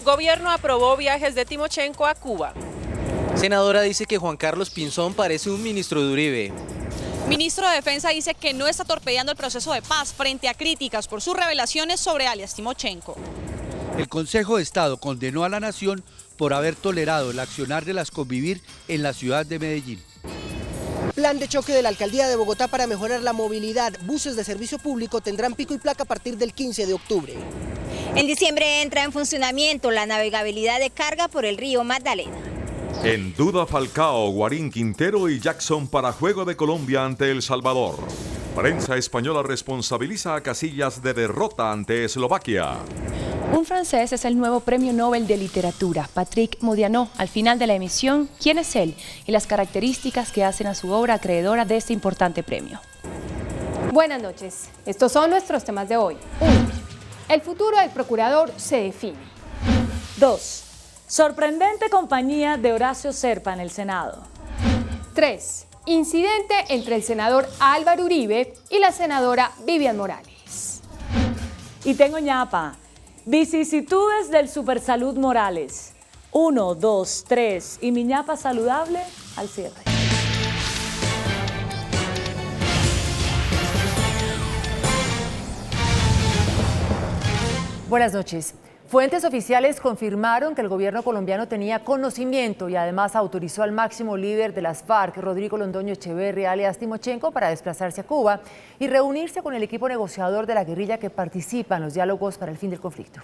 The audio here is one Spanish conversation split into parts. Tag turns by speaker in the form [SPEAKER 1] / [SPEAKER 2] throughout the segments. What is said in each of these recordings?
[SPEAKER 1] Gobierno aprobó viajes de Timochenko a Cuba.
[SPEAKER 2] Senadora dice que Juan Carlos Pinzón parece un ministro de Uribe.
[SPEAKER 3] Ministro de Defensa dice que no está torpedeando el proceso de paz frente a críticas por sus revelaciones sobre alias Timochenko.
[SPEAKER 4] El Consejo de Estado condenó a la nación por haber tolerado el accionar de las Convivir en la ciudad de Medellín.
[SPEAKER 5] Plan de choque de la Alcaldía de Bogotá para mejorar la movilidad. Buses de servicio público tendrán pico y placa a partir del 15 de octubre.
[SPEAKER 6] En diciembre entra en funcionamiento la navegabilidad de carga por el río Magdalena.
[SPEAKER 7] En duda Falcao, Guarín, Quintero y Jackson para Juego de Colombia ante El Salvador. Prensa española responsabiliza a Casillas de derrota ante Eslovaquia.
[SPEAKER 8] Un francés es el nuevo premio Nobel de Literatura, Patrick Modiano. Al final de la emisión, ¿quién es él? Y las características que hacen a su obra acreedora de este importante premio.
[SPEAKER 9] Buenas noches. Estos son nuestros temas de hoy. 1. El futuro del procurador se define.
[SPEAKER 10] 2. Sorprendente compañía de Horacio Serpa en el Senado.
[SPEAKER 9] 3. Incidente entre el senador Álvaro Uribe y la senadora Vivian Morales.
[SPEAKER 10] Y tengo ñapa. Vicisitudes del Supersalud Morales. 1, 2, 3 y mi ñapa saludable al cierre.
[SPEAKER 11] Buenas noches. Fuentes oficiales confirmaron que el gobierno colombiano tenía conocimiento y además autorizó al máximo líder de las FARC, Rodrigo Londoño Echeverri, alias Timochenko, para desplazarse a Cuba y reunirse con el equipo negociador de la guerrilla que participa en los diálogos para el fin del conflicto.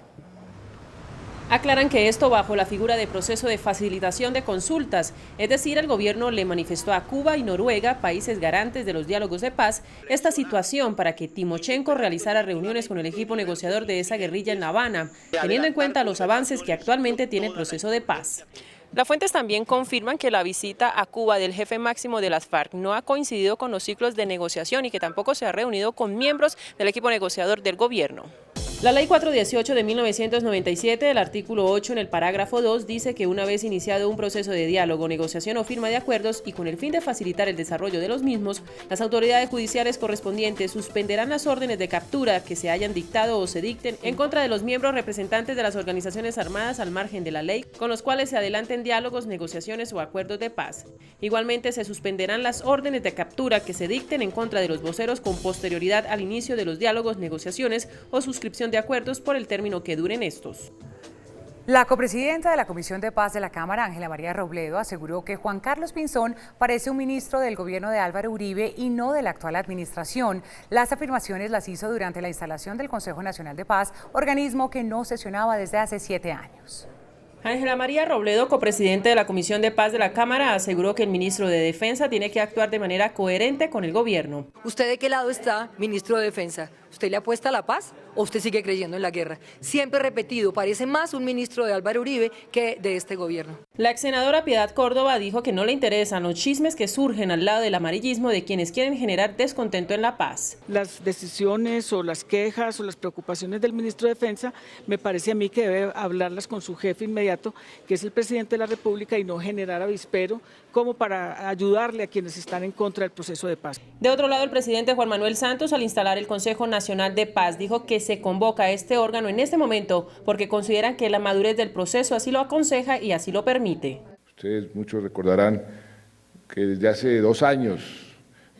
[SPEAKER 1] Aclaran que esto bajo la figura de proceso de facilitación de consultas, es decir, el gobierno le manifestó a Cuba y Noruega, países garantes de los diálogos de paz, esta situación para que Timochenko realizara reuniones con el equipo negociador de esa guerrilla en La Habana, teniendo en cuenta los avances que actualmente tiene el proceso de paz. Las fuentes también confirman que la visita a Cuba del jefe máximo de las FARC no ha coincidido con los ciclos de negociación y que tampoco se ha reunido con miembros del equipo negociador del gobierno. La Ley 418 de 1997, el artículo 8 en el parágrafo 2, dice que una vez iniciado un proceso de diálogo, negociación o firma de acuerdos y con el fin de facilitar el desarrollo de los mismos, las autoridades judiciales correspondientes suspenderán las órdenes de captura que se hayan dictado o se dicten en contra de los miembros representantes de las organizaciones armadas al margen de la ley, con los cuales se adelanten diálogos, negociaciones o acuerdos de paz. Igualmente se suspenderán las órdenes de captura que se dicten en contra de los voceros con posterioridad al inicio de los diálogos, negociaciones o suscripción de acuerdos por el término que duren estos.
[SPEAKER 11] La copresidenta de la Comisión de Paz de la Cámara, Ángela María Robledo, aseguró que Juan Carlos Pinzón parece un ministro del gobierno de Álvaro Uribe y no de la actual administración. Las afirmaciones las hizo durante la instalación del Consejo Nacional de Paz, organismo que no sesionaba desde hace 7 años.
[SPEAKER 1] Ángela María Robledo, copresidente de la Comisión de Paz de la Cámara, aseguró que el ministro de Defensa tiene que actuar de manera coherente con el gobierno.
[SPEAKER 12] ¿Usted de qué lado está, ministro de Defensa? ¿Usted le apuesta a la paz o usted sigue creyendo en la guerra? Siempre repetido, parece más un ministro de Álvaro Uribe que de este gobierno.
[SPEAKER 1] La ex senadora Piedad Córdoba dijo que no le interesan los chismes que surgen al lado del amarillismo de quienes quieren generar descontento en la paz.
[SPEAKER 13] Las decisiones o las quejas o las preocupaciones del ministro de Defensa me parece a mí que debe hablarlas con su jefe inmediato, que es el presidente de la República, y no generar avispero como para ayudarle a quienes están en contra del proceso de paz.
[SPEAKER 1] De otro lado, el presidente Juan Manuel Santos, al instalar el Consejo Nacional de Paz, dijo que se convoca a este órgano en este momento porque consideran que la madurez del proceso así lo aconseja y así lo permite.
[SPEAKER 14] Ustedes muchos recordarán que desde hace 2 años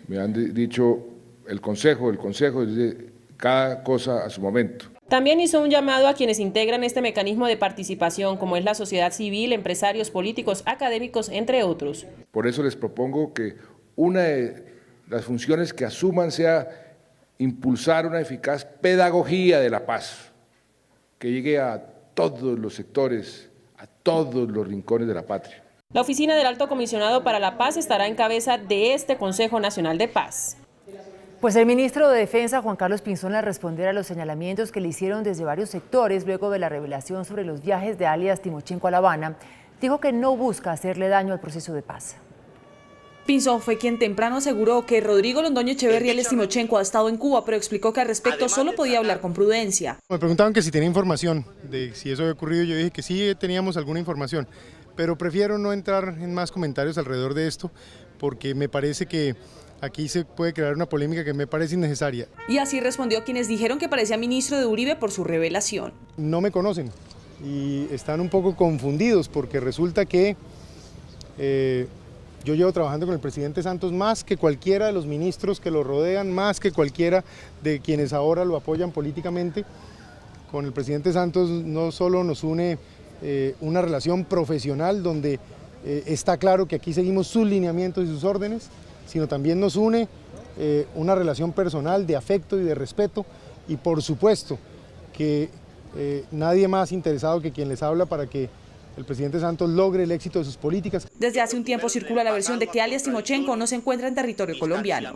[SPEAKER 14] me han dicho el Consejo, desde cada cosa a su momento.
[SPEAKER 1] También hizo un llamado a quienes integran este mecanismo de participación, como es la sociedad civil, empresarios, políticos, académicos, entre otros.
[SPEAKER 14] Por eso les propongo que una de las funciones que asuman sea impulsar una eficaz pedagogía de la paz, que llegue a todos los sectores, a todos los rincones de la patria.
[SPEAKER 1] La oficina del Alto Comisionado para la Paz estará en cabeza de este Consejo Nacional de Paz.
[SPEAKER 11] Pues el ministro de Defensa, Juan Carlos Pinzón, al responder a los señalamientos que le hicieron desde varios sectores luego de la revelación sobre los viajes de alias Timochenko a La Habana, dijo que no busca hacerle daño al proceso de paz.
[SPEAKER 15] Pinzón fue quien temprano aseguró que Rodrigo Londoño Echeverri alias Timochenko ha estado en Cuba, pero explicó que al respecto solo podía hablar con prudencia.
[SPEAKER 16] Me preguntaban que si tenía información de si eso había ocurrido, yo dije que sí teníamos alguna información, pero prefiero no entrar en más comentarios alrededor de esto porque me parece que aquí se puede crear una polémica que me parece innecesaria.
[SPEAKER 15] Y así respondió quienes dijeron que parecía ministro de Uribe por su revelación.
[SPEAKER 16] No me conocen y están un poco confundidos porque resulta que yo llevo trabajando con el presidente Santos más que cualquiera de los ministros que lo rodean, más que cualquiera de quienes ahora lo apoyan políticamente. Con el presidente Santos no solo nos une una relación profesional donde está claro que aquí seguimos sus lineamientos y sus órdenes, sino también nos une una relación personal de afecto y de respeto, y por supuesto que nadie más interesado que quien les habla para que el presidente Santos logre el éxito de sus políticas.
[SPEAKER 15] Desde hace un tiempo circula la versión de que alias Timochenko no se encuentra en territorio colombiano.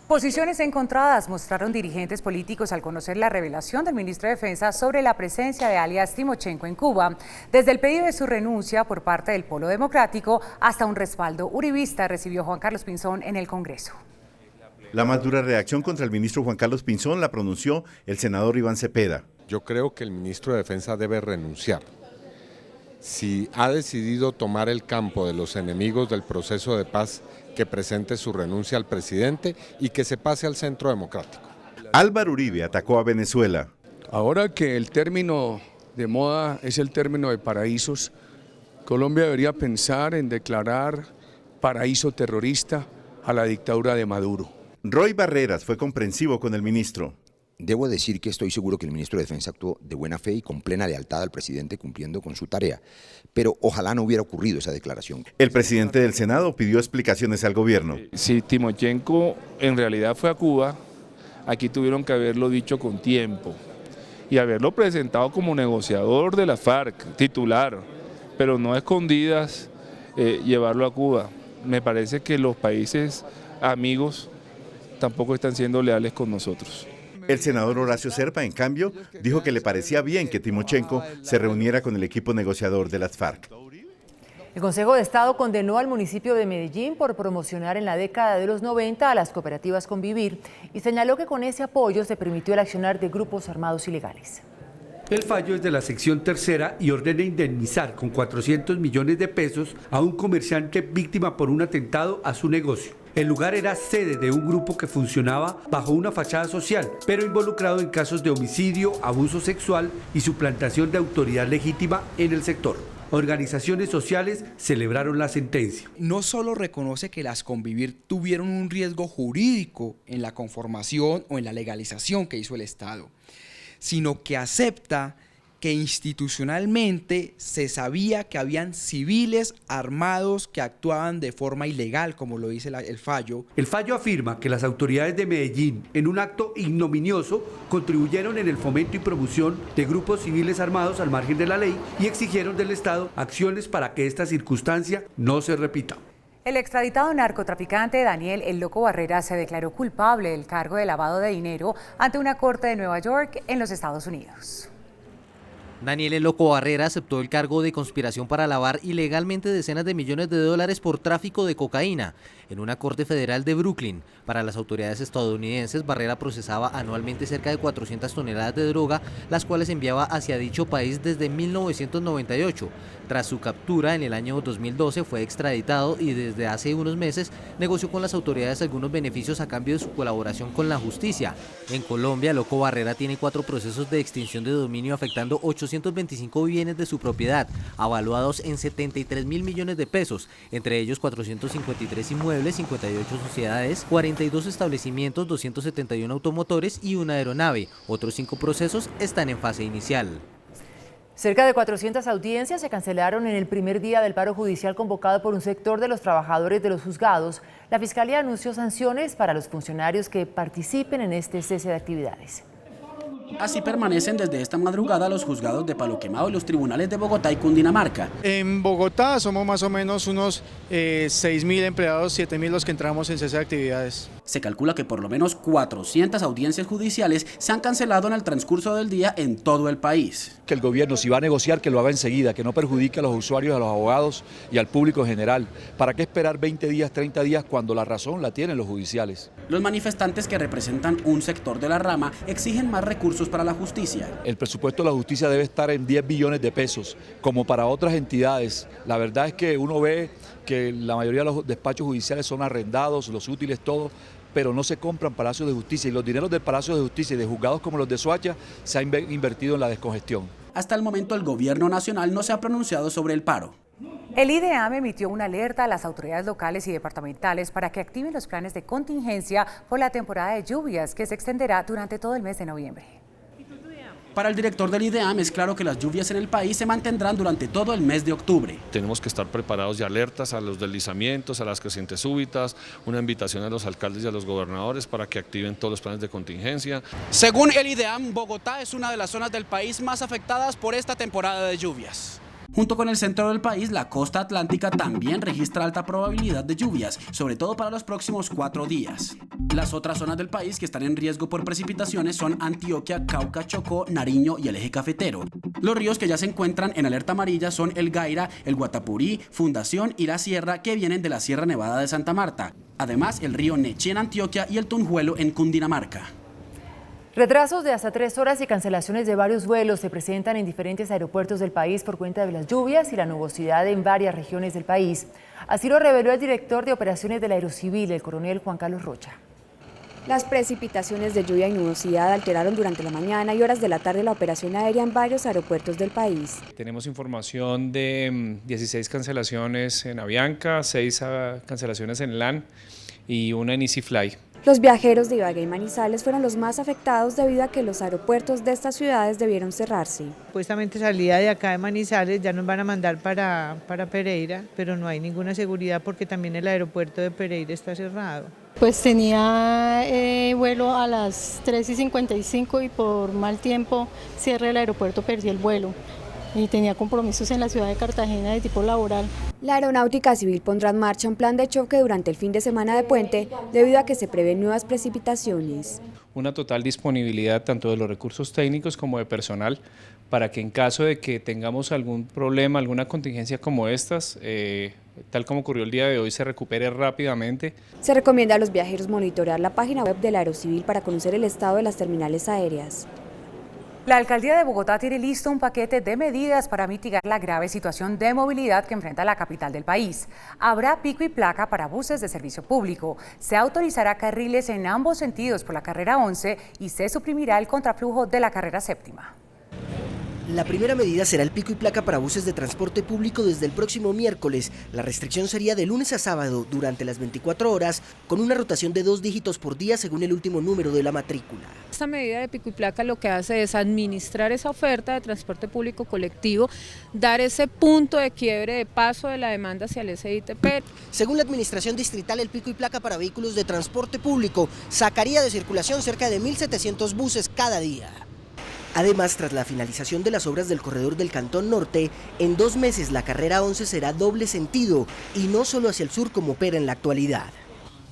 [SPEAKER 15] Posiciones encontradas mostraron dirigentes políticos al conocer la revelación del ministro de Defensa sobre la presencia de alias Timochenko en Cuba. Desde el pedido de su renuncia por parte del Polo Democrático hasta un respaldo uribista recibió Juan Carlos Pinzón en el Congreso.
[SPEAKER 17] La más dura reacción contra el ministro Juan Carlos Pinzón la pronunció el senador Iván Cepeda.
[SPEAKER 18] Yo creo que el ministro de Defensa debe renunciar. Si ha decidido tomar el campo de los enemigos del proceso de paz, que presente su renuncia al presidente y que se pase al Centro Democrático.
[SPEAKER 17] Álvaro Uribe atacó a Venezuela.
[SPEAKER 19] Ahora que el término de moda es el término de paraísos, Colombia debería pensar en declarar paraíso terrorista a la dictadura de Maduro.
[SPEAKER 17] Roy Barreras fue comprensivo con el ministro.
[SPEAKER 20] Debo decir que estoy seguro que el ministro de Defensa actuó de buena fe y con plena lealtad al presidente cumpliendo con su tarea, pero ojalá no hubiera ocurrido esa declaración.
[SPEAKER 17] El presidente del Senado pidió explicaciones al gobierno.
[SPEAKER 21] Si Timochenko en realidad fue a Cuba, aquí tuvieron que haberlo dicho con tiempo y haberlo presentado como negociador de la FARC, titular, pero no a escondidas llevarlo a Cuba. Me parece que los países amigos tampoco están siendo leales con nosotros.
[SPEAKER 17] El senador Horacio Serpa, en cambio, dijo que le parecía bien que Timochenko se reuniera con el equipo negociador de las FARC.
[SPEAKER 22] El Consejo de Estado condenó al municipio de Medellín por promocionar en la década de los 90 a las cooperativas Convivir y señaló que con ese apoyo se permitió el accionar de grupos armados ilegales.
[SPEAKER 4] El fallo es de la sección tercera y ordena indemnizar con 400 millones de pesos a un comerciante víctima por un atentado a su negocio. El lugar era sede de un grupo que funcionaba bajo una fachada social, pero involucrado en casos de homicidio, abuso sexual y suplantación de autoridad legítima en el sector. Organizaciones sociales celebraron la sentencia.
[SPEAKER 23] No solo reconoce que las Convivir tuvieron un riesgo jurídico en la conformación o en la legalización que hizo el Estado, sino que acepta que institucionalmente se sabía que habían civiles armados que actuaban de forma ilegal, como lo dice el fallo.
[SPEAKER 4] El fallo afirma que las autoridades de Medellín, en un acto ignominioso, contribuyeron en el fomento y promoción de grupos civiles armados al margen de la ley y exigieron del Estado acciones para que esta circunstancia no se repita.
[SPEAKER 11] El extraditado narcotraficante Daniel El Loco Barrera se declaró culpable del cargo de lavado de dinero ante una corte de Nueva York en los Estados Unidos.
[SPEAKER 2] Daniel El Loco Barrera aceptó el cargo de conspiración para lavar ilegalmente decenas de millones de dólares por tráfico de cocaína en una corte federal de Brooklyn. Para las autoridades estadounidenses, Barrera procesaba anualmente cerca de 400 toneladas de droga, las cuales enviaba hacia dicho país desde 1998. Tras su captura en el año 2012 fue extraditado y desde hace unos meses negoció con las autoridades algunos beneficios a cambio de su colaboración con la justicia. En Colombia, El Loco Barrera tiene 4 procesos de extinción de dominio afectando 825 bienes de su propiedad, avaluados en 73.000 millones de pesos, entre ellos 453 inmuebles, 58 sociedades, 42 establecimientos, 271 automotores y una aeronave. Otros 5 procesos están en fase inicial.
[SPEAKER 22] Cerca de 400 audiencias se cancelaron en el primer día del paro judicial convocado por un sector de los trabajadores de los juzgados. La Fiscalía anunció sanciones para los funcionarios que participen en este cese de actividades.
[SPEAKER 24] Así permanecen desde esta madrugada los juzgados de Palo Quemado y los tribunales de Bogotá y Cundinamarca.
[SPEAKER 25] En Bogotá somos más o menos unos 6.000 empleados, 7.000 los que entramos en cese de actividades.
[SPEAKER 24] Se calcula que por lo menos 400 audiencias judiciales se han cancelado en el transcurso del día en todo el país.
[SPEAKER 26] Que el gobierno, si va a negociar, que lo haga enseguida, que no perjudique a los usuarios, a los abogados y al público en general. ¿Para qué esperar 20 días, 30 días cuando la razón la tienen los judiciales?
[SPEAKER 24] Los manifestantes, que representan un sector de la rama, exigen más recursos para la justicia.
[SPEAKER 26] El presupuesto de la justicia debe estar en 10 billones de pesos, como para otras entidades. La verdad es que uno ve que la mayoría de los despachos judiciales son arrendados, los útiles, todo, pero no se compran palacios de justicia y los dineros del Palacio de Justicia y de juzgados como los de Soacha se han invertido en la descongestión.
[SPEAKER 24] Hasta el momento el gobierno nacional no se ha pronunciado sobre el paro.
[SPEAKER 11] El IDEAM emitió una alerta a las autoridades locales y departamentales para que activen los planes de contingencia por la temporada de lluvias que se extenderá durante todo el mes de noviembre.
[SPEAKER 24] Para el director del IDEAM es claro que las lluvias en el país se mantendrán durante todo el mes de octubre.
[SPEAKER 3] Tenemos que estar preparados y alertas a los deslizamientos, a las crecientes súbitas, una invitación a los alcaldes y a los gobernadores para que activen todos los planes de contingencia.
[SPEAKER 24] Según el IDEAM, Bogotá es una de las zonas del país más afectadas por esta temporada de lluvias. Junto con el centro del país, la costa atlántica también registra alta probabilidad de lluvias, sobre todo para los próximos 4 días. Las otras zonas del país que están en riesgo por precipitaciones son Antioquia, Cauca, Chocó, Nariño y el eje cafetero. Los ríos que ya se encuentran en alerta amarilla son el Gaira, el Guatapurí, Fundación y la Sierra, que vienen de la Sierra Nevada de Santa Marta. Además, el río Nechí en Antioquia y el Tunjuelo en Cundinamarca.
[SPEAKER 22] Retrasos de hasta 3 horas y cancelaciones de varios vuelos se presentan en diferentes aeropuertos del país por cuenta de las lluvias y la nubosidad en varias regiones del país. Así lo reveló el director de operaciones del Aerocivil, el coronel Juan Carlos Rocha.
[SPEAKER 5] Las precipitaciones de lluvia y nubosidad alteraron durante la mañana y horas de la tarde la operación aérea en varios aeropuertos del país.
[SPEAKER 6] Tenemos información de 16 cancelaciones en Avianca, 6 cancelaciones en LAN y una en EasyFly.
[SPEAKER 5] Los viajeros de Ibagué y Manizales fueron los más afectados debido a que los aeropuertos de estas ciudades debieron cerrarse.
[SPEAKER 7] Supuestamente salida de acá de Manizales, ya nos van a mandar para Pereira, pero no hay ninguna seguridad porque también el aeropuerto de Pereira está cerrado.
[SPEAKER 8] Pues tenía vuelo a las 3:55 y por mal tiempo cierre el aeropuerto, perdí el vuelo. Y tenía compromisos en la ciudad de Cartagena de tipo laboral.
[SPEAKER 5] La Aeronáutica Civil pondrá en marcha un plan de choque durante el fin de semana de puente debido a que se prevén nuevas precipitaciones.
[SPEAKER 6] Una total disponibilidad tanto de los recursos técnicos como de personal para que en caso de que tengamos algún problema, alguna contingencia como estas, tal como ocurrió el día de hoy, se recupere rápidamente.
[SPEAKER 5] Se recomienda a los viajeros monitorear la página web del Aerocivil para conocer el estado de las terminales aéreas.
[SPEAKER 11] La Alcaldía de Bogotá tiene listo un paquete de medidas para mitigar la grave situación de movilidad que enfrenta la capital del país. Habrá pico y placa para buses de servicio público, se autorizará carriles en ambos sentidos por la carrera 11 y se suprimirá el contraflujo de la carrera 7ª.
[SPEAKER 9] La primera medida será el pico y placa para buses de transporte público desde el próximo miércoles. La restricción sería de lunes a sábado durante las 24 horas, con una rotación de 2 dígitos por día según el último número de la matrícula.
[SPEAKER 27] Esta medida de pico y placa lo que hace es administrar esa oferta de transporte público colectivo, dar ese punto de quiebre de paso de la demanda hacia el SITP.
[SPEAKER 9] Según la administración distrital, el pico y placa para vehículos de transporte público sacaría de circulación cerca de 1.700 buses cada día. Además, tras la finalización de las obras del corredor del Cantón Norte, en 2 meses la carrera 11 será doble sentido y no solo hacia el sur como opera en la actualidad.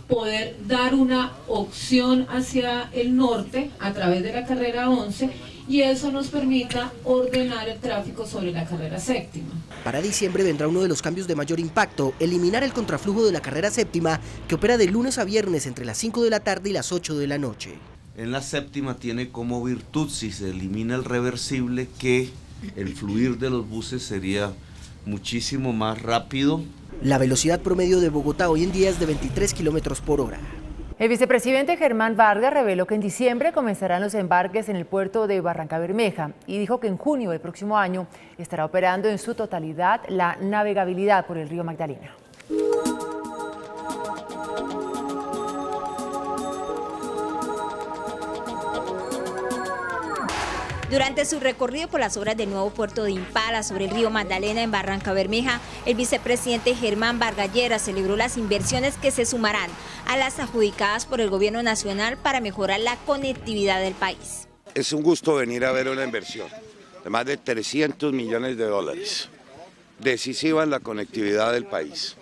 [SPEAKER 27] Poder dar una opción hacia el norte a través de la carrera 11 y eso nos permita ordenar el tráfico sobre la carrera 7ª.
[SPEAKER 9] Para diciembre vendrá uno de los cambios de mayor impacto, eliminar el contraflujo de la carrera 7ª que opera de lunes a viernes entre las 5 de la tarde y las 8 de la noche.
[SPEAKER 28] En la 7ª tiene como virtud, si se elimina el reversible, que el fluir de los buses sería muchísimo más rápido.
[SPEAKER 9] La velocidad promedio de Bogotá hoy en día es de 23 kilómetros por hora.
[SPEAKER 22] El vicepresidente Germán Vargas reveló que en diciembre comenzarán los embarques en el puerto de Barrancabermeja y dijo que en junio del próximo año estará operando en su totalidad la navegabilidad por el río Magdalena.
[SPEAKER 29] Durante su recorrido por las obras del nuevo puerto de Impala sobre el río Magdalena en Barrancabermeja, el vicepresidente Germán Vargas Lleras celebró las inversiones que se sumarán a las adjudicadas por el gobierno nacional para mejorar la conectividad del país.
[SPEAKER 30] Es un gusto venir a ver una inversión de más de 300 millones de dólares, decisiva en la conectividad del país.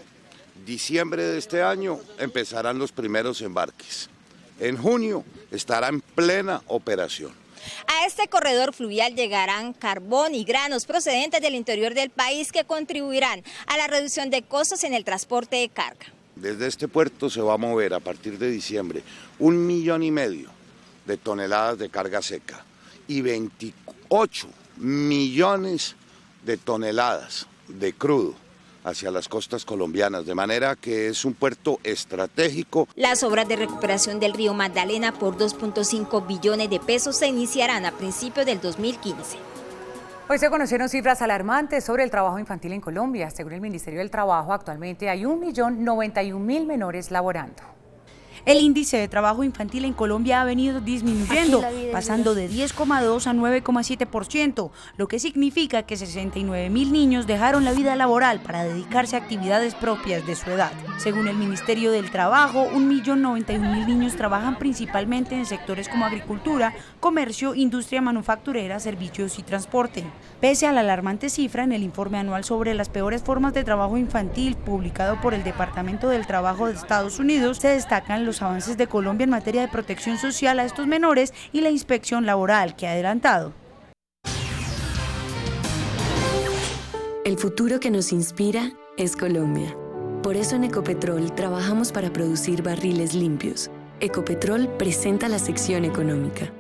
[SPEAKER 30] Diciembre de este año empezarán los primeros embarques. En junio estará en plena operación.
[SPEAKER 29] A este corredor fluvial llegarán carbón y granos procedentes del interior del país que contribuirán a la reducción de costos en el transporte de carga.
[SPEAKER 30] Desde este puerto se va a mover a partir de diciembre 1,5 millones de toneladas de carga seca y 28 millones de toneladas de crudo hacia las costas colombianas, de manera que es un puerto estratégico.
[SPEAKER 29] Las obras de recuperación del río Magdalena por 2.5 billones de pesos se iniciarán a principios del 2015.
[SPEAKER 11] Hoy se conocieron cifras alarmantes sobre el trabajo infantil en Colombia. Según el Ministerio del Trabajo, actualmente hay 1.091.000 menores laborando.
[SPEAKER 1] El índice de trabajo infantil en Colombia ha venido disminuyendo, pasando de 10,2 a 9,7%, lo que significa que 69.000 niños dejaron la vida laboral para dedicarse a actividades propias de su edad. Según el Ministerio del Trabajo, 1.091.000 niños trabajan principalmente en sectores como agricultura, comercio, industria manufacturera, servicios y transporte. Pese a la alarmante cifra, en el informe anual sobre las peores formas de trabajo infantil publicado por el Departamento del Trabajo de Estados Unidos, se destacan los avances de Colombia en materia de protección social a estos menores y la inspección laboral que ha adelantado.
[SPEAKER 10] El futuro que nos inspira es Colombia. Por eso en Ecopetrol trabajamos para producir barriles limpios. Ecopetrol presenta la sección económica.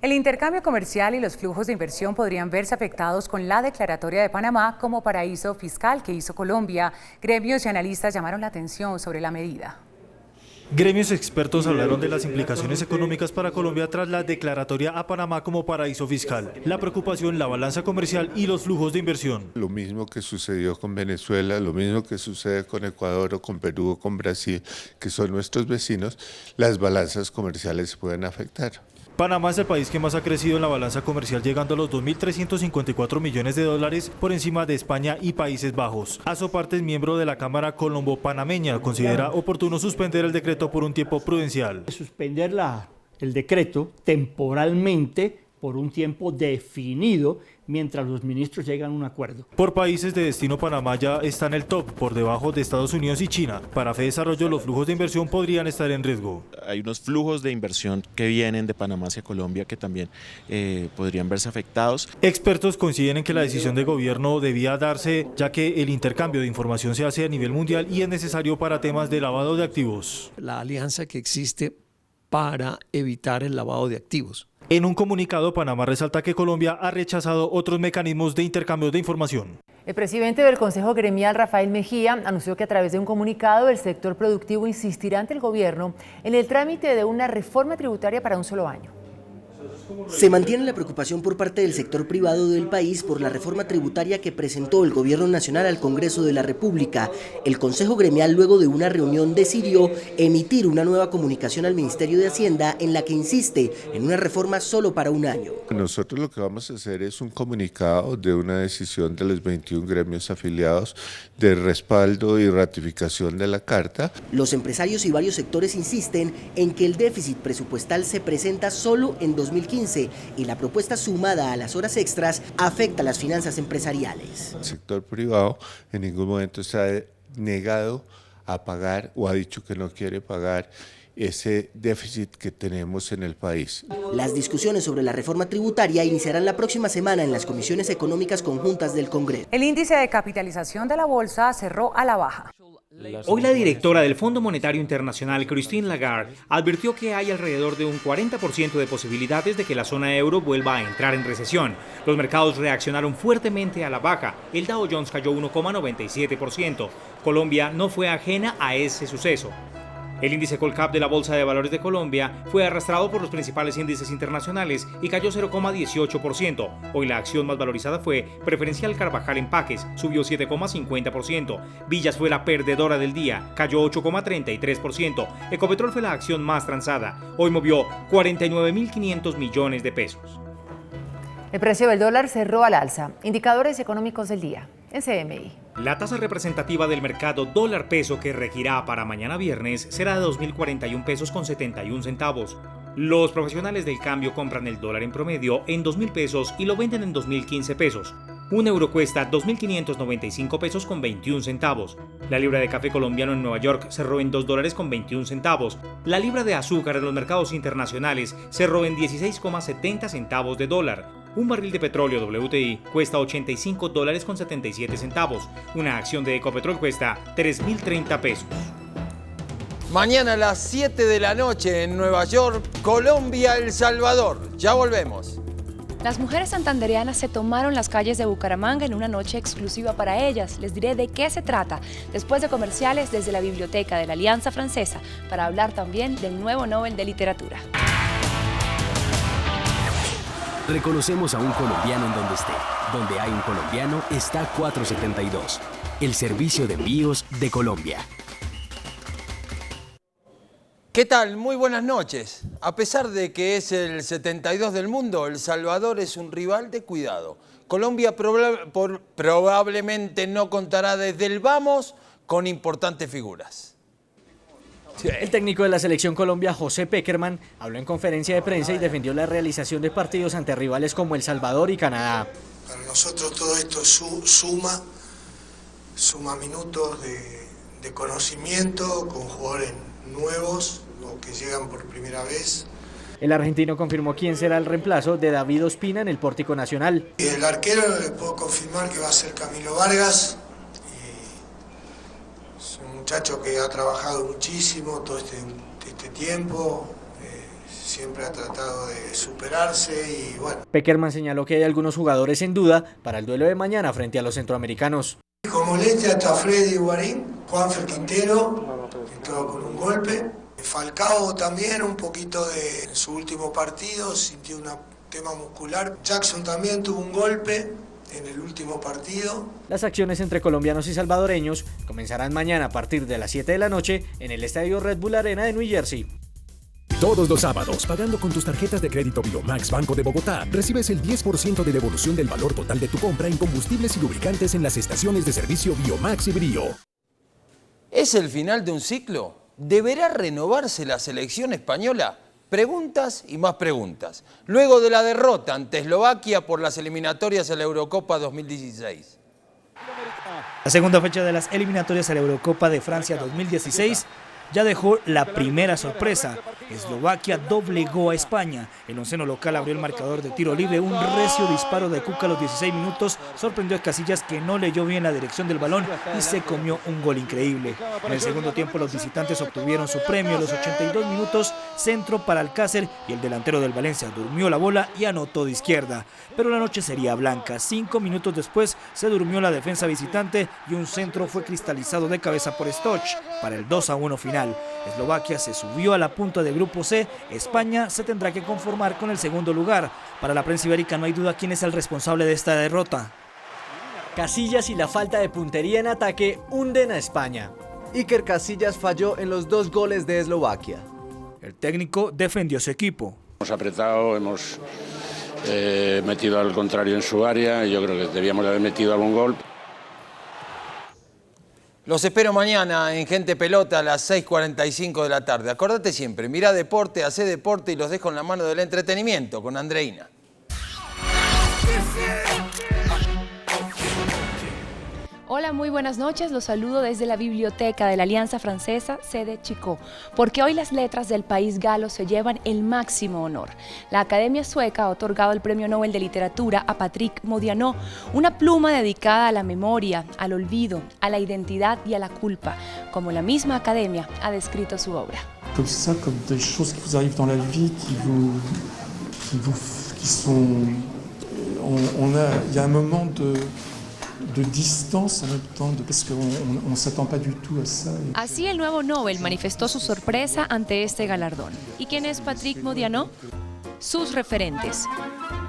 [SPEAKER 11] El intercambio comercial y los flujos de inversión podrían verse afectados con la declaratoria de Panamá como paraíso fiscal que hizo Colombia. Gremios y analistas llamaron la atención sobre la medida.
[SPEAKER 12] Gremios expertos hablaron de las implicaciones económicas para Colombia tras la declaratoria a Panamá como paraíso fiscal, la preocupación, la balanza comercial y los flujos de inversión.
[SPEAKER 13] Lo mismo que sucedió con Venezuela, lo mismo que sucede con Ecuador o con Perú o con Brasil, que son nuestros vecinos, las balanzas comerciales se pueden afectar.
[SPEAKER 12] Panamá es el país que más ha crecido en la balanza comercial, llegando a los 2.354 millones de dólares por encima de España y Países Bajos. Azopartes, miembro de la Cámara Colombo-Panameña, considera oportuno suspender el decreto por un tiempo prudencial.
[SPEAKER 14] Suspender el decreto temporalmente por un tiempo definido mientras los ministros llegan a un acuerdo.
[SPEAKER 12] Por países de destino, Panamá ya está en el top, por debajo de Estados Unidos y China. Para Fedesarrollo, los flujos de inversión podrían estar en riesgo.
[SPEAKER 15] Hay unos flujos de inversión que vienen de Panamá hacia Colombia que también podrían verse afectados.
[SPEAKER 12] Expertos coinciden en que la decisión del gobierno debía darse, ya que el intercambio de información se hace a nivel mundial y es necesario para temas de lavado de activos.
[SPEAKER 16] La alianza que existe para evitar el lavado de activos.
[SPEAKER 12] En un comunicado, Panamá resalta que Colombia ha rechazado otros mecanismos de intercambio de información.
[SPEAKER 22] El presidente del Consejo Gremial, Rafael Mejía, anunció que a través de un comunicado el sector productivo insistirá ante el gobierno en el trámite de una reforma tributaria para un solo año.
[SPEAKER 9] Se mantiene la preocupación por parte del sector privado del país por la reforma tributaria que presentó el Gobierno Nacional al Congreso de la República. El Consejo Gremial, luego de una reunión, decidió emitir una nueva comunicación al Ministerio de Hacienda en la que insiste en una reforma solo para un año.
[SPEAKER 13] Nosotros lo que vamos a hacer es un comunicado de una decisión de los 21 gremios afiliados de respaldo y ratificación de la Carta.
[SPEAKER 9] Los empresarios y varios sectores insisten en que el déficit presupuestal se presenta solo en 2015 y la propuesta sumada a las horas extras afecta las finanzas empresariales.
[SPEAKER 13] El sector privado en ningún momento se ha negado a pagar o ha dicho que no quiere pagar ese déficit que tenemos en el país.
[SPEAKER 9] Las discusiones sobre la reforma tributaria iniciarán la próxima semana en las comisiones económicas conjuntas del Congreso.
[SPEAKER 11] El índice de capitalización de la bolsa cerró a la baja.
[SPEAKER 18] Hoy la directora del Fondo Monetario Internacional, Christine Lagarde, advirtió que hay alrededor de un 40% de posibilidades de que la zona euro vuelva a entrar en recesión. Los mercados reaccionaron fuertemente a la baja. El Dow Jones cayó 1,97%. Colombia no fue ajena a ese suceso. El índice Colcap de la Bolsa de Valores de Colombia fue arrastrado por los principales índices internacionales y cayó 0,18%. Hoy la acción más valorizada fue Preferencial Carvajal Empaques, subió 7,50%. Villas fue la perdedora del día, cayó 8,33%. Ecopetrol fue la acción más transada. Hoy movió 49.500 millones de pesos.
[SPEAKER 22] El precio del dólar cerró al alza. Indicadores económicos del día en CMI.
[SPEAKER 18] La tasa representativa del mercado dólar-peso que regirá para mañana viernes será de 2.041 pesos con 71 centavos. Los profesionales del cambio compran el dólar en promedio en 2.000 pesos y lo venden en 2.015 pesos. Un euro cuesta 2.595 pesos con 21 centavos. La libra de café colombiano en Nueva York cerró en $2 con 21 centavos. La libra de azúcar en los mercados internacionales cerró en 16,70 centavos de dólar. Un barril de petróleo WTI cuesta $85 con 77 centavos. Una acción de Ecopetrol cuesta 3.030 pesos.
[SPEAKER 19] Mañana a las 7 de la noche en Nueva York, Colombia, El Salvador. Ya volvemos.
[SPEAKER 2] Las mujeres santandereanas se tomaron las calles de Bucaramanga en una noche exclusiva para ellas. Les diré de qué se trata después de comerciales desde la Biblioteca de la Alianza Francesa para hablar también del nuevo Nobel de Literatura.
[SPEAKER 3] Reconocemos a un colombiano en donde esté. Donde hay un colombiano está 472, el servicio de envíos de Colombia.
[SPEAKER 19] ¿Qué tal? Muy buenas noches. A pesar de que es el 72 del mundo, El Salvador es un rival de cuidado. Colombia probablemente no contará desde el vamos con importantes figuras.
[SPEAKER 4] El técnico de la Selección Colombia, José Peckerman, habló en conferencia de prensa y defendió la realización de partidos ante rivales como El Salvador y Canadá.
[SPEAKER 17] Para nosotros todo esto suma minutos de conocimiento con jugadores nuevos o que llegan por primera vez.
[SPEAKER 4] El argentino confirmó quién será el reemplazo de David Ospina en el Pórtico Nacional.
[SPEAKER 17] Y el arquero le puedo confirmar que va a ser Camilo Vargas. Es un muchacho que ha trabajado muchísimo todo este tiempo, siempre ha tratado de superarse y bueno.
[SPEAKER 4] Peckerman señaló que hay algunos jugadores en duda para el duelo de mañana frente a los centroamericanos.
[SPEAKER 17] Como molestia está Freddy Guarín, Juanfer Quintero, entró con un golpe. Falcao también, un poquito en su último partido, sintió un tema muscular. Jackson también tuvo un golpe en el último partido.
[SPEAKER 4] Las acciones entre colombianos y salvadoreños comenzarán mañana a partir de las 7 de la noche en el estadio Red Bull Arena de New Jersey.
[SPEAKER 20] Todos los sábados, pagando con tus tarjetas de crédito Biomax Banco de Bogotá, recibes el 10% de devolución del valor total de tu compra en combustibles y lubricantes en las estaciones de servicio Biomax y Brio.
[SPEAKER 19] ¿Es el final de un ciclo? ¿Deberá renovarse la selección española? Preguntas y más preguntas. Luego de la derrota ante Eslovaquia por las eliminatorias a la Eurocopa 2016.
[SPEAKER 21] La segunda fecha de las eliminatorias a la Eurocopa de Francia 2016 ya dejó la primera sorpresa. Eslovaquia doblegó a España. El onceno local abrió el marcador de tiro libre. Un recio disparo de Cuca a los 16 minutos sorprendió a Casillas, que no leyó bien la dirección del balón y se comió un gol increíble. En el segundo tiempo los visitantes obtuvieron su premio. A los 82 minutos, centro para Alcácer y el delantero del Valencia durmió la bola y anotó de izquierda. Pero la noche sería blanca. 5 minutos después se durmió la defensa visitante y un centro fue cristalizado de cabeza por Stoch para el 2-1 final. Eslovaquia se subió a la punta del grupo C. España se tendrá que conformar con el segundo lugar. Para la prensa ibérica no hay duda quién es el responsable de esta derrota.
[SPEAKER 4] Casillas y la falta de puntería en ataque hunden a España.
[SPEAKER 23] Iker Casillas falló en los 2 goles de Eslovaquia.
[SPEAKER 21] El técnico defendió a su equipo.
[SPEAKER 24] Hemos apretado, hemos metido al contrario en su área y yo creo que debíamos haber metido algún gol.
[SPEAKER 19] Los espero mañana en Gente Pelota a las 6:45 de la tarde. Acordate siempre, mirá deporte, hacé deporte y los dejo en la mano del entretenimiento con Andreina.
[SPEAKER 2] Hola, muy buenas noches. Los saludo desde la Biblioteca de la Alianza Francesa, sede Chicó, porque hoy las letras del país galo se llevan el máximo honor. La Academia Sueca ha otorgado el Premio Nobel de Literatura a Patrick Modiano, una pluma dedicada a la memoria, al olvido, a la identidad y a la culpa, como la misma Academia ha descrito su obra.
[SPEAKER 25] Comme ça, comme des choses qui vous arrivent dans la vie, qui sont... Il y a un moment de distance en même temps, parce qu'on ne s'attend pas du tout à ça.
[SPEAKER 2] Así el nuevo Nobel manifestó su sorpresa ante este galardón. ¿Y quién es Patrick Modiano? Sus referentes.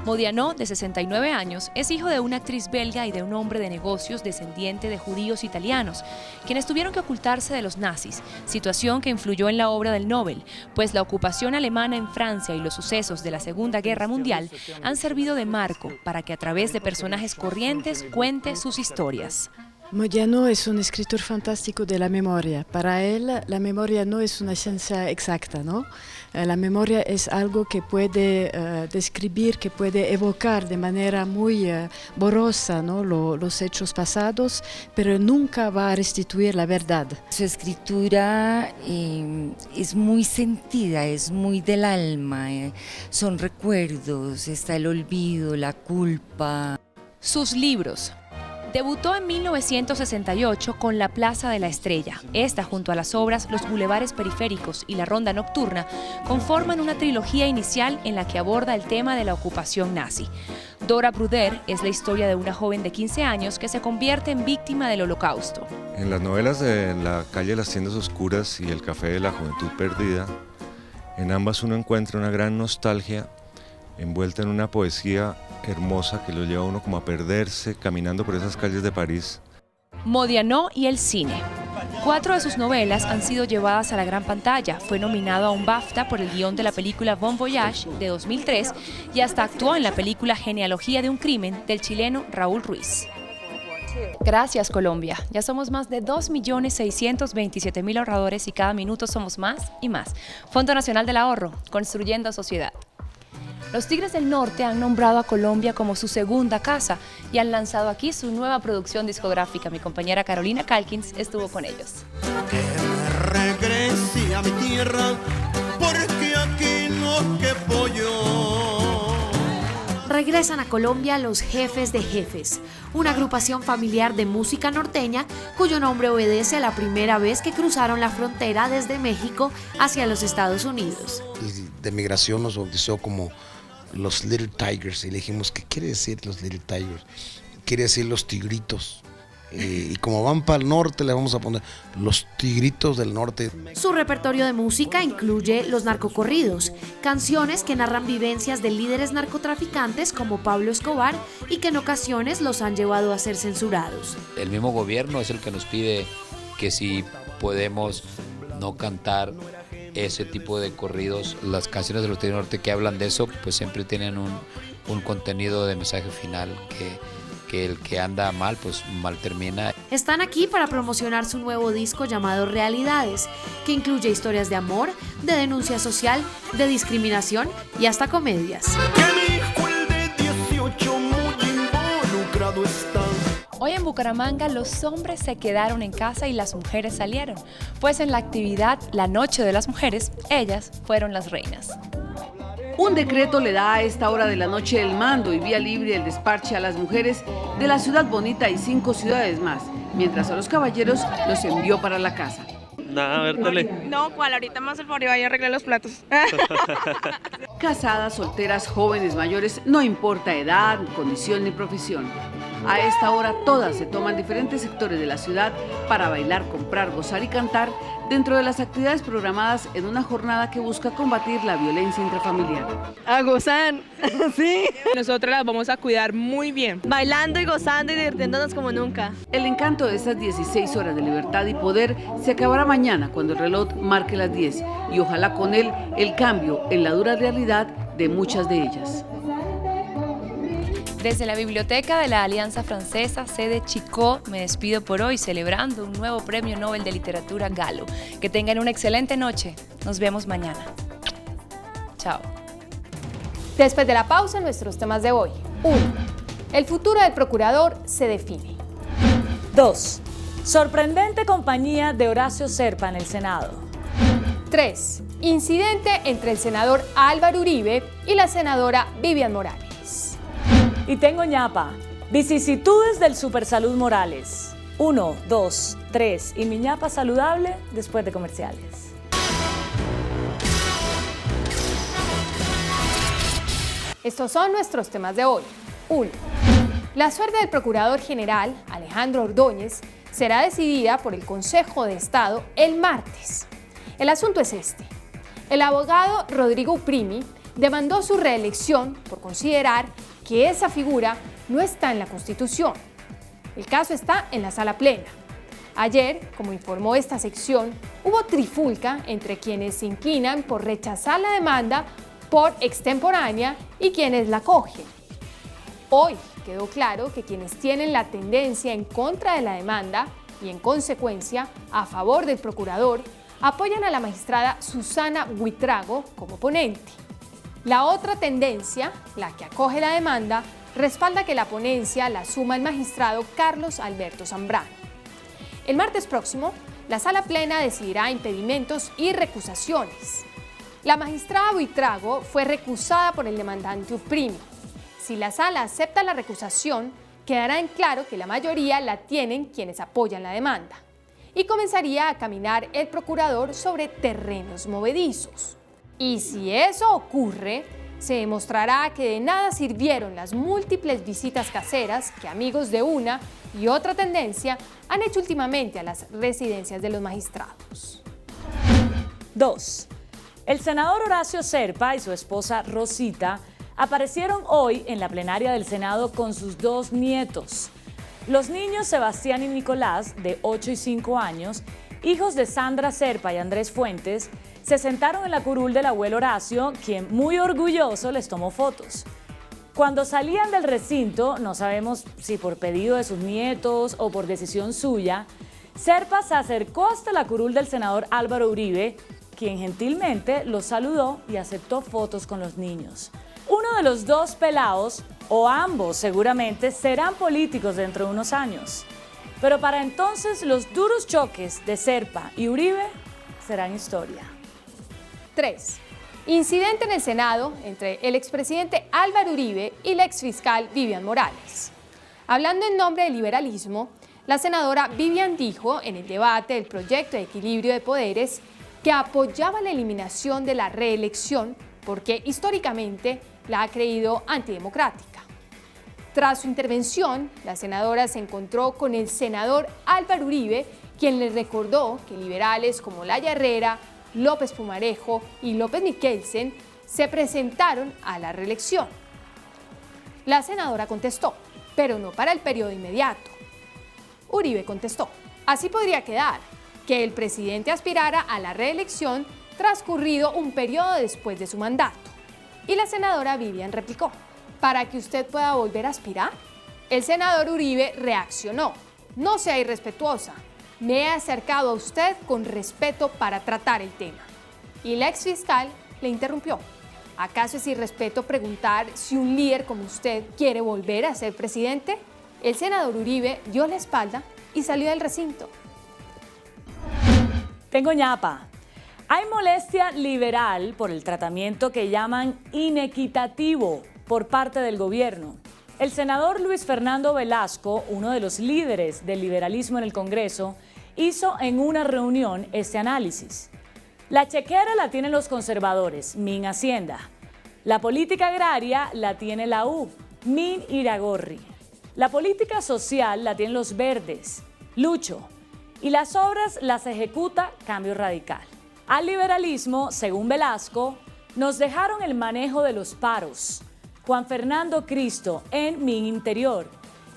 [SPEAKER 2] Modiano, de 69 años, es hijo de una actriz belga y de un hombre de negocios descendiente de judíos italianos, quienes tuvieron que ocultarse de los nazis, situación que influyó en la obra del Nobel, pues la ocupación alemana en Francia y los sucesos de la Segunda Guerra Mundial han servido de marco para que a través de personajes corrientes cuente sus historias.
[SPEAKER 26] Modiano es un escritor fantástico de la memoria. Para él, la memoria no es una ciencia exacta, ¿no? La memoria es algo que puede describir, que puede evocar de manera muy borrosa, ¿no? los hechos pasados, pero nunca va a restituir la verdad.
[SPEAKER 31] Su escritura es muy sentida, es muy del alma, son recuerdos, está el olvido, la culpa.
[SPEAKER 2] Sus libros. Debutó en 1968 con La Plaza de la Estrella. Esta, junto a las obras Los Bulevares Periféricos y La Ronda Nocturna, conforman una trilogía inicial en la que aborda el tema de la ocupación nazi. Dora Bruder es la historia de una joven de 15 años que se convierte en víctima del Holocausto.
[SPEAKER 1] En las novelas de La calle de las tiendas oscuras y El café de la juventud perdida, en ambas uno encuentra una gran nostalgia envuelta en una poesía hermosa que lo lleva a uno como a perderse caminando por esas calles de París.
[SPEAKER 2] Modiano y el cine. 4 de sus novelas han sido llevadas a la gran pantalla. Fue nominado a un BAFTA por el guión de la película Bon Voyage de 2003 y hasta actuó en la película Genealogía de un crimen del chileno Raúl Ruiz. Gracias, Colombia. Ya somos más de 2.627.000 ahorradores y cada minuto somos más y más. Fondo Nacional del Ahorro, construyendo sociedad. Los Tigres del Norte han nombrado a Colombia como su segunda casa y han lanzado aquí su nueva producción discográfica. Mi compañera Carolina Calkins estuvo con ellos.
[SPEAKER 5] Que me regrese a mi tierra, porque aquí no quepo yo.
[SPEAKER 6] Regresan a Colombia los Jefes de Jefes, una agrupación familiar de música norteña cuyo nombre obedece a la primera vez que cruzaron la frontera desde México hacia los Estados Unidos.
[SPEAKER 7] De migración nos bautizó como los Little Tigers y le dijimos, ¿qué quiere decir los Little Tigers? Quiere decir los tigritos. Y como van para el norte, le vamos a poner los tigritos del norte.
[SPEAKER 6] Su repertorio de música incluye los narcocorridos, canciones que narran vivencias de líderes narcotraficantes como Pablo Escobar y que en ocasiones los han llevado a ser censurados.
[SPEAKER 8] El mismo gobierno es el que nos pide que si podemos no cantar ese tipo de corridos. Las canciones de los Tigres del Norte que hablan de eso, pues siempre tienen un contenido de mensaje final que el que anda mal, pues mal termina.
[SPEAKER 6] Están aquí para promocionar su nuevo disco llamado Realidades, que incluye historias de amor, de denuncia social, de discriminación y hasta comedias.
[SPEAKER 2] Hoy en Bucaramanga los hombres se quedaron en casa y las mujeres salieron, pues en la actividad La Noche de las Mujeres, ellas fueron las reinas.
[SPEAKER 10] Un decreto le da a esta hora de la noche el mando y vía libre el despache a las mujeres de la Ciudad Bonita y 5 ciudades más, mientras a los caballeros los envió para la casa.
[SPEAKER 14] Nada, Bertale.
[SPEAKER 27] No, ¿cuál? Ahorita más el favor y vaya a arreglar los platos.
[SPEAKER 10] Casadas, solteras, jóvenes, mayores, no importa edad, condición ni profesión. A esta hora todas se toman diferentes sectores de la ciudad para bailar, comprar, gozar y cantar dentro de las actividades programadas en una jornada que busca combatir la violencia intrafamiliar.
[SPEAKER 27] A gozar, sí. Nosotros las vamos a cuidar muy bien, bailando y gozando y divirtiéndonos como nunca.
[SPEAKER 10] El encanto de estas 16 horas de libertad y poder se acabará mañana cuando el reloj marque las 10 y ojalá con él el cambio en la dura realidad de muchas de ellas.
[SPEAKER 2] Desde la Biblioteca de la Alianza Francesa, sede Chicó, me despido por hoy celebrando un nuevo Premio Nobel de Literatura Galo. Que tengan una excelente noche. Nos vemos mañana. Chao.
[SPEAKER 28] Después de la pausa, nuestros temas de hoy. 1. El futuro del procurador se define.
[SPEAKER 29] 2. Sorprendente compañía de Horacio Serpa en el Senado.
[SPEAKER 28] 3. Incidente entre el senador Álvaro Uribe y la senadora Vivian Morales.
[SPEAKER 29] Y tengo ñapa, vicisitudes del Supersalud Morales. 1, 2, 3 y mi ñapa saludable después de comerciales.
[SPEAKER 28] Estos son nuestros temas de hoy. 1. La suerte del Procurador General, Alejandro Ordóñez, será decidida por el Consejo de Estado el martes. El asunto es este. El abogado Rodrigo Uprimi demandó su reelección por considerar que esa figura no está en la Constitución. El caso está en la Sala Plena. Ayer, como informó esta sección, hubo trifulca entre quienes se inclinan por rechazar la demanda por extemporánea y quienes la acogen. Hoy quedó claro que quienes tienen la tendencia en contra de la demanda y en consecuencia a favor del procurador apoyan a la magistrada Susana Buitrago como ponente. La otra tendencia, la que acoge la demanda, respalda que la ponencia la asuma el magistrado Carlos Alberto Zambrano. El martes próximo, la Sala Plena decidirá impedimentos y recusaciones. La magistrada Buitrago fue recusada por el demandante Uprimi. Si la Sala acepta la recusación, quedará en claro que la mayoría la tienen quienes apoyan la demanda. Y comenzaría a caminar el procurador sobre terrenos movedizos. Y si eso ocurre, se demostrará que de nada sirvieron las múltiples visitas caseras que amigos de una y otra tendencia han hecho últimamente a las residencias de los magistrados.
[SPEAKER 29] 2. El senador Horacio Zerpa y su esposa Rosita aparecieron hoy en la plenaria del Senado con sus 2 nietos. Los niños Sebastián y Nicolás, de 8 y 5 años, hijos de Sandra Zerpa y Andrés Fuentes, se sentaron en la curul del abuelo Horacio, quien muy orgulloso les tomó fotos. Cuando salían del recinto, no sabemos si por pedido de sus nietos o por decisión suya, Zerpa se acercó hasta la curul del senador Álvaro Uribe, quien gentilmente los saludó y aceptó fotos con los niños. Uno de los 2 pelados, o ambos seguramente, serán políticos dentro de unos años. Pero para entonces los duros choques de Zerpa y Uribe serán historia.
[SPEAKER 28] 3. Incidente en el Senado entre el expresidente Álvaro Uribe y la exfiscal Vivian Morales. Hablando en nombre del liberalismo, la senadora Vivian dijo en el debate del proyecto de equilibrio de poderes que apoyaba la eliminación de la reelección porque históricamente la ha creído antidemocrática. Tras su intervención, la senadora se encontró con el senador Álvaro Uribe, quien le recordó que liberales como Laya Herrera, López Pumarejo y López Miquelsen se presentaron a la reelección. La senadora contestó, pero no para el periodo inmediato. Uribe contestó, así podría quedar, que el presidente aspirara a la reelección transcurrido un periodo después de su mandato. Y la senadora Vivian replicó, ¿para que usted pueda volver a aspirar? El senador Uribe reaccionó, no sea irrespetuosa, me he acercado a usted con respeto para tratar el tema. Y la exfiscal le interrumpió. ¿Acaso es irrespeto preguntar si un líder como usted quiere volver a ser presidente? El senador Uribe dio la espalda y salió del recinto.
[SPEAKER 29] Tengo ñapa. Hay molestia liberal por el tratamiento que llaman inequitativo por parte del gobierno. El senador Luis Fernando Velasco, uno de los líderes del liberalismo en el Congreso, hizo en una reunión este análisis. La chequera la tienen los conservadores, Min Hacienda. La política agraria la tiene la U, Min Iragorri. La política social la tienen los verdes, Lucho. Y las obras las ejecuta Cambio Radical. Al liberalismo, según Velasco, nos dejaron el manejo de los paros, Juan Fernando Cristo en Min Interior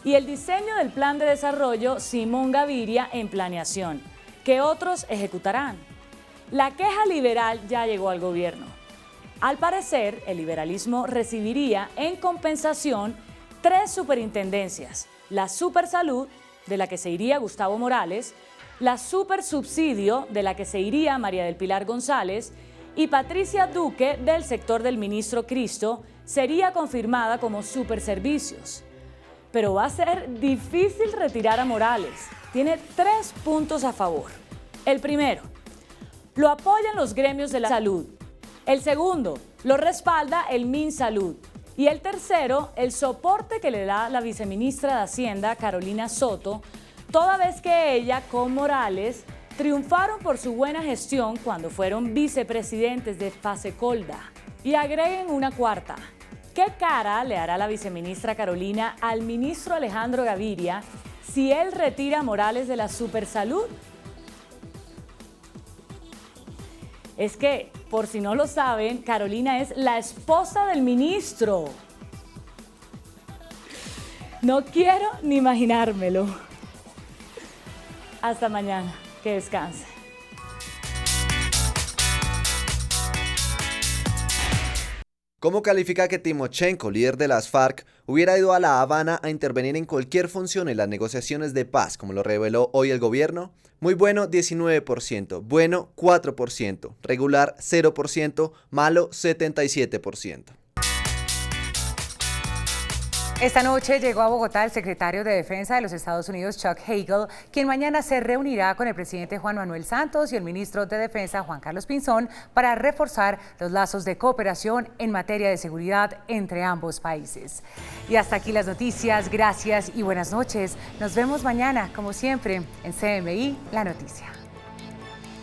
[SPEAKER 29] y el diseño del plan de desarrollo Simón Gaviria en planeación, que otros ejecutarán. La queja liberal ya llegó al gobierno. Al parecer, el liberalismo recibiría en compensación 3 superintendencias, la Supersalud, de la que se iría Gustavo Morales, la Supersubsidio, de la que se iría María del Pilar González, y Patricia Duque, del sector del ministro Cristo, sería confirmada como Superservicios. Pero va a ser difícil retirar a Morales. Tiene 3 puntos a favor. El primero, lo apoyan los gremios de la salud. El segundo, lo respalda el MinSalud. Y el tercero, el soporte que le da la viceministra de Hacienda, Carolina Soto, toda vez que ella con Morales triunfaron por su buena gestión cuando fueron vicepresidentes de Fasecolda. Y agreguen una cuarta. ¿Qué cara le hará la viceministra Carolina al ministro Alejandro Gaviria si él retira a Morales de la Supersalud? Es que, por si no lo saben, Carolina es la esposa del ministro. No quiero ni imaginármelo. Hasta mañana. Que descanse.
[SPEAKER 23] ¿Cómo califica que Timochenko, líder de las FARC, hubiera ido a La Habana a intervenir en cualquier función en las negociaciones de paz, como lo reveló hoy el gobierno? Muy bueno, 19%, bueno, 4%, regular, 0%, malo, 77%.
[SPEAKER 3] Esta noche llegó a Bogotá el secretario de Defensa de los Estados Unidos, Chuck Hagel, quien mañana se reunirá con el presidente Juan Manuel Santos y el ministro de Defensa, Juan Carlos Pinzón, para reforzar los lazos de cooperación en materia de seguridad entre ambos países. Y hasta aquí las noticias. Gracias y buenas noches. Nos vemos mañana, como siempre, en CMI La Noticia.